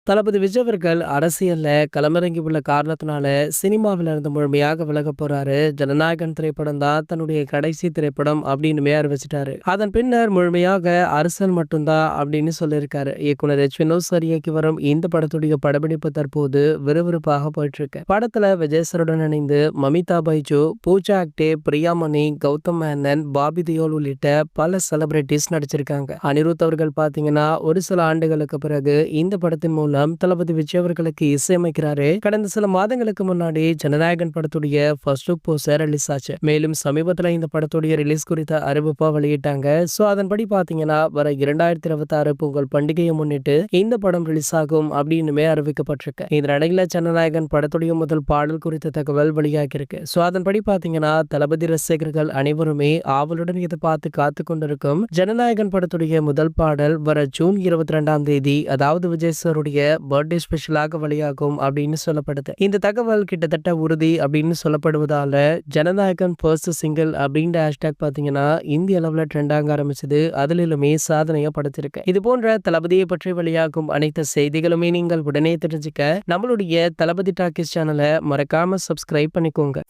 தளபதி விஜய் அவர்கள் அரசியல்ல களமிறங்கி உள்ள காரணத்தினால சினிமாவில இருந்து முழுமையாக விலக போறாரு. ஜனநாயகன் திரைப்படம் தான் தன்னுடைய கடைசி திரைப்படம் அப்படின்னு அறிவிச்சிட்டாரு. அதன் பின்னர் முழுமையாக அரசியல் மட்டும்தான் அப்படின்னு சொல்லியிருக்காரு. இயக்குனர் வினோத் சார் இயக்கி வரும் இந்த படத்துடைய படப்பிடிப்பு தற்போது விறுவிறுப்பாக போயிட்டு இருக்கு. படத்துல விஜய் சாருடன் இணைந்து மமிதா பைஜு, பூஜா ஆக்டே, பிரியாமணி, கௌதம் மேனன், பாபி தியோல் உள்ளிட்ட பல செலிபிரிட்டிஸ் நடிச்சிருக்காங்க. அனிருத் அவர்கள் பாத்தீங்கன்னா ஒரு சில ஆண்டுகளுக்கு பிறகு இந்த படத்தின் மூலம் தளபதி விஜய் அவர்களுக்கு இசையமைக்கிறாரு. கடந்த சில மாதங்களுக்கு முன்னாடி ஜனநாயகன் படத்துடைய ஃபர்ஸ்ட் லுக் போஸ்டர் ரிலீஸ் ஆச்சு. மேலும் சமீபத்துல இந்த படத்துடைய ரிலீஸ் குறித்த அறிவிப்பா வெளியிட்டாங்க. சோ அதன்படி பாத்தீங்கன்னா வர 2026 பொங்கல் பண்டிகையை முன்னிட்டு இந்த படம் ரிலீஸ் ஆகும் அப்படின்னு அறிவிக்கப்பட்டிருக்கு. இந்த நிலையில ஜனநாயகன் படத்துடைய முதல் பாடல் குறித்த தகவல் வெளியாகி இருக்கு. சோ அதன்படி பாத்தீங்கன்னா தளபதி ரசிகர்கள் அனைவருமே ஆவலுடன் இதை பார்த்து காத்து கொண்டிருக்கும் ஜனநாயகன் படத்துடைய முதல் பாடல் வர ஜூன் 22ஆம் தேதி, அதாவது விஜய் சாருடைய பர்த்டே ஸ்பெஷலாக வெளியாகும் அப்படின்னு சொல்லப்படுது. இந்த தகவல் கிட்டத்தட்ட உறுதி அப்படின்னு சொல்லப்படுவதால ஜனநாயகன் ஃபர்ஸ்ட் சிங்கிள் அப்படின்ற ஹேஷ்டாக் பாத்தீங்கன்னா இந்திய அளவுல ட்ரெண்ட் ஆக ஆரம்பிச்சது. அதிலுமே சாதனையை படுத்திருக்கு. இது போன்ற தளபதியை பற்றி வெளியாகும் அனைத்து செய்திகளுமே நீங்கள் உடனே தெரிஞ்சுக்க நம்மளுடைய தளபதி டாக்கீஸ் சேனலை மறக்காம சப்ஸ்கிரைப் பண்ணிக்கோங்க.